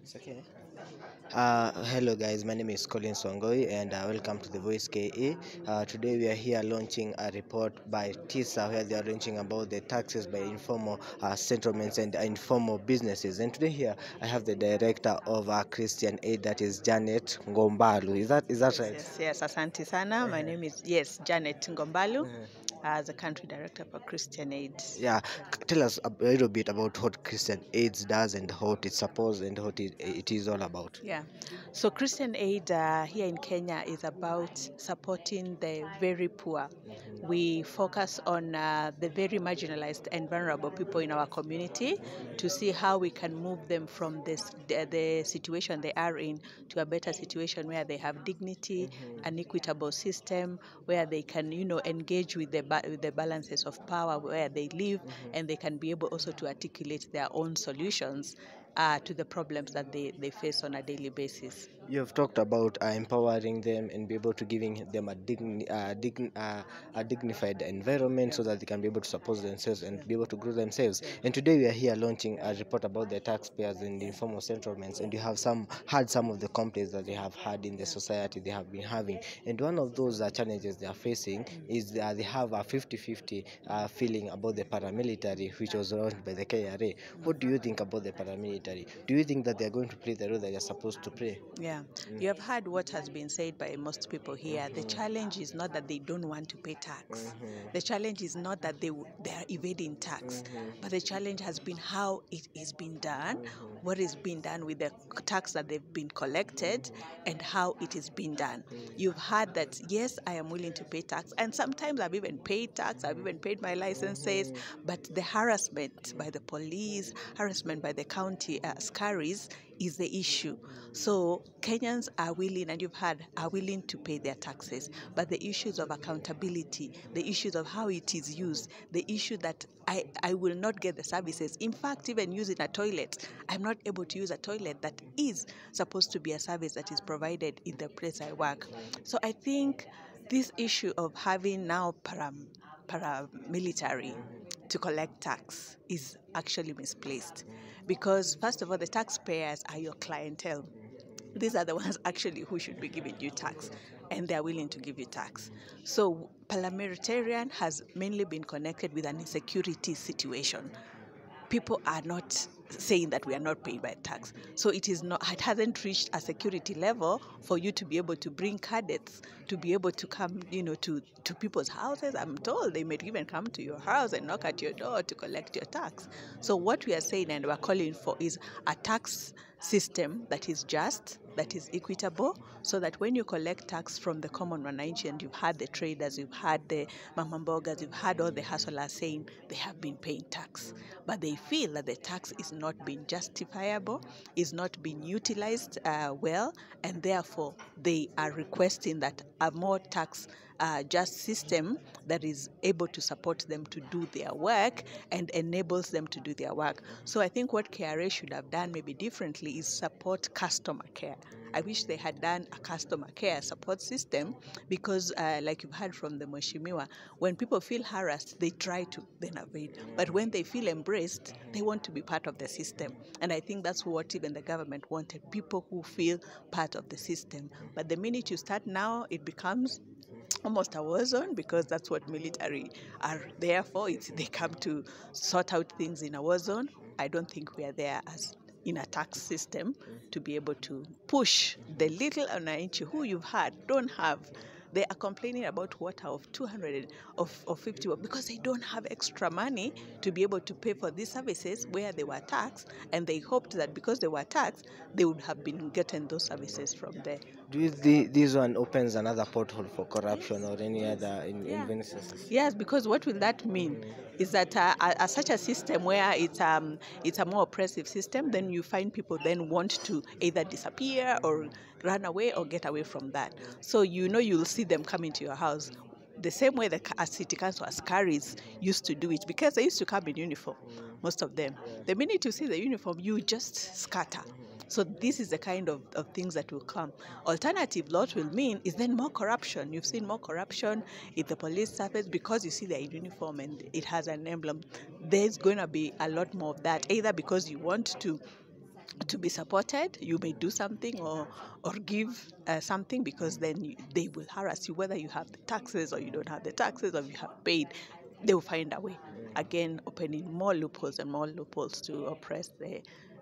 It's okay. Hello guys, my name is Colin Swangoi and welcome to the Voice KE. Today we are here launching a report by TISA where they are launching about the taxes by informal settlements and informal businesses. And today here I have the director of Christian Aid, that is Janet Ngombalu. Is that right? Yes, asante sana. My name is, yes, Janet Ngombalu, as a country director for Christian Aid. Yeah, tell us a little bit about what Christian AIDS does and what it supports and what it is all about. Yeah. So Christian Aid here in Kenya is about supporting the very poor. We focus on the very marginalized and vulnerable people in our community to see how we can move them from the situation they are in to a better situation where they have dignity, an equitable system, where they can, engage with with the balances of power where they live, and they can be able also to articulate their own solutions to the problems that they face on a daily basis. You have talked about empowering them and be able to giving them a dignified environment so that they can be able to support themselves and be able to grow themselves. And today we are here launching a report about the taxpayers and the informal settlements. And you have had some of the complaints that they have had in the society they have been having. And one of those challenges they are facing is they have a 50-50 feeling about the paramilitary, which was launched by the KRA. What do you think about the paramilitary? Do you think that they are going to play the role that they are supposed to play? Yeah, you have heard what has been said by most people here. The challenge is not that they don't want to pay tax. The challenge is not that they are evading tax, but the challenge has been how it is being done, what is being done with the tax that they've been collected, and how it is being done. You've heard that, yes, I am willing to pay tax, and sometimes I've even paid tax, I've even paid my licenses, but the harassment by the police, harassment by the county scaries is the issue. So Kenyans are willing, and you've heard, are willing to pay their taxes, but the issues of accountability, the issues of how it is used, the issue that I will not get the services. In fact, even using a toilet, I'm not able to use a toilet that is supposed to be a service that is provided in the place I work. So I think this issue of having now paramilitary to collect tax is actually misplaced, because first of all, the taxpayers are your clientele. These are the ones actually who should be giving you tax, and they are willing to give you tax. So paramilitarian has mainly been connected with an insecurity situation. People are not saying that we are not paying by tax. So it hasn't reached a security level for you to be able to bring cadets to be able to come, to people's houses. I'm told they may even come to your house and knock at your door to collect your tax. So what we are saying and we're calling for is a tax system that is just, that is equitable, so that when you collect tax from the common Wananchi, and you've had the traders, you've had the mamambogas, you've had all the hustlers saying they have been paying tax, but they feel that the tax is not being justifiable, is not being utilized well, and therefore they are requesting that a more tax just system that is able to support them to do their work and enables them to do their work. So I think what KRA should have done maybe differently is support customer care. I wish they had done a customer care support system, because like you've heard from the Mheshimiwa, when people feel harassed, they try to then evade. But when they feel embraced, they want to be part of the system. And I think that's what even the government wanted, people who feel part of the system. But the minute you start now, it becomes almost a war zone, because that's what military are there for. They come to sort out things in a war zone. I don't think we are there as in a tax system to be able to push the little Wananchi who you've had don't have. They are complaining about water of 200 of 50 because they don't have extra money to be able to pay for these services where they were taxed, and they hoped that because they were taxed, they would have been getting those services from there. Do you think this one opens another porthole for corruption or any other Yeah. in businesses? Yes, because what will that mean is that such a system where it's a more oppressive system, then you find people then want to either disappear or run away or get away from that. So you'll see them coming to your house the same way the city council askaris used to do it, because they used to come in uniform, most of them. The minute you see the uniform, you just scatter. So this is the kind of things that will come. Alternative, what will mean is then more corruption. You've seen more corruption in the police service because you see their uniform and it has an emblem. There's going to be a lot more of that, either because you want to to be supported, you may do something or give something, because then they will harass you whether you have the taxes or you don't have the taxes, or you have paid. They will find a way, again opening more loopholes and more loopholes to oppress the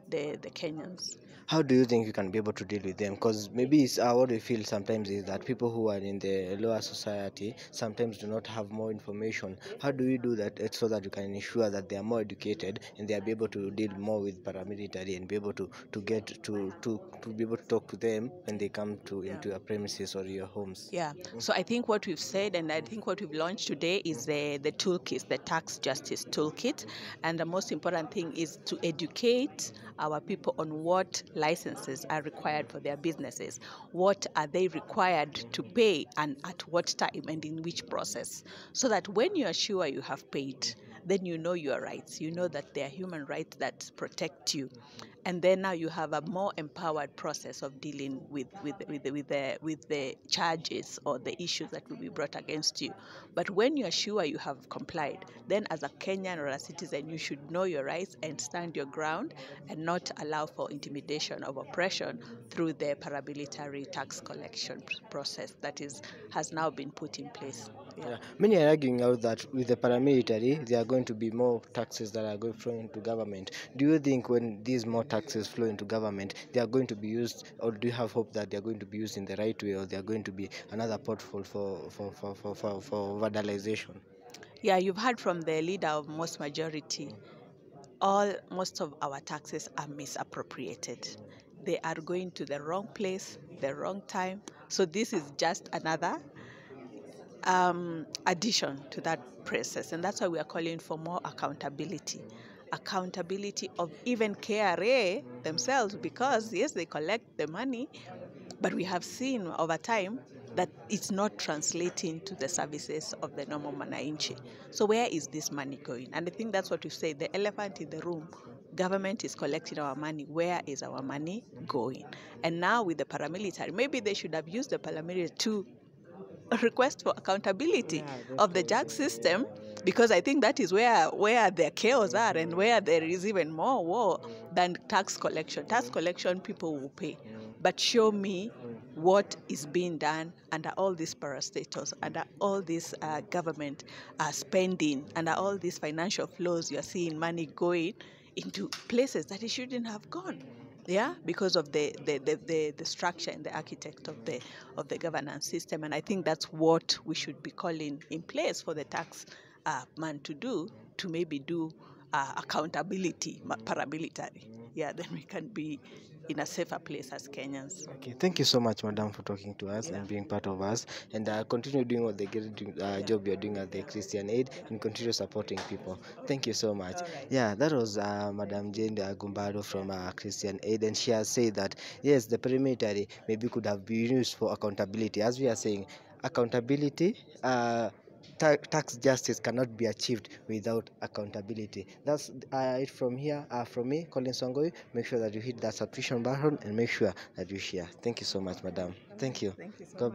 Kenyans. How do you think you can be able to deal with them? Because maybe it's what we feel sometimes is that people who are in the lower society sometimes do not have more information. How do you do that so that you can ensure that they are more educated and they are be able to deal more with paramilitary and be able to get to be able to talk to them when they come to into your premises or your homes? Yeah. So I think what we've said, and I think what we've launched today, is the toolkit, the tax justice toolkit. And the most important thing is to educate our people on what licenses are required for their businesses. What are they required to pay, and at what time, and in which process? So that when you are sure you have paid, then you know your rights. You know that there are human rights that protect you. And then now you have a more empowered process of dealing with the charges or the issues that will be brought against you. But when you are sure you have complied, then as a Kenyan or a citizen, you should know your rights and stand your ground, and not allow for intimidation or oppression through the paramilitary tax collection process that has now been put in place. Yeah. Many are arguing out that with the paramilitary, there are going to be more taxes that are going to flow into government. Do you think when these more taxes flow into government, they are going to be used, or do you have hope that they are going to be used in the right way, or they are going to be another portfolio for vandalization? Yeah, you've heard from the leader of most majority. Most of our taxes are misappropriated. They are going to the wrong place, the wrong time. So this is just another addition to that process, and that's why we are calling for more accountability. Accountability of even KRA themselves, because yes, they collect the money, but we have seen over time that it's not translating to the services of the normal Mwananchi. So where is this money going? And I think that's what we say, the elephant in the room. Government is collecting our money. Where is our money going? And now with the paramilitary, maybe they should have used the paramilitary to request for accountability of the judge system, because I think that is where the chaos are, and where there is even more war than tax collection. Tax collection, people will pay, but show me what is being done under all these parastatals, under all this government spending, under all these financial flows. You're seeing money going into places that it shouldn't have gone. Yeah, because of the structure and the architect of the governance system. And I think that's what we should be calling in place for the tax man to do, to maybe do accountability, paramilitary. Yeah, then we can be in a safer place as Kenyans. Okay, thank you so much, madam, for talking to us and being part of us. And continue doing what the great job you're doing at the Christian Aid, and continue supporting people. Thank you so much. Yeah, that was Madam Jane Gumbado from Christian Aid, and she has said that yes, the paramilitary maybe could have been used for accountability. As we are saying, accountability. Tax justice cannot be achieved without accountability. That's it from here. From me, Colin Songoi. Make sure that you hit that subscription button and make sure that you share. Thank you so much, madam. Thank you. Thank you so God much.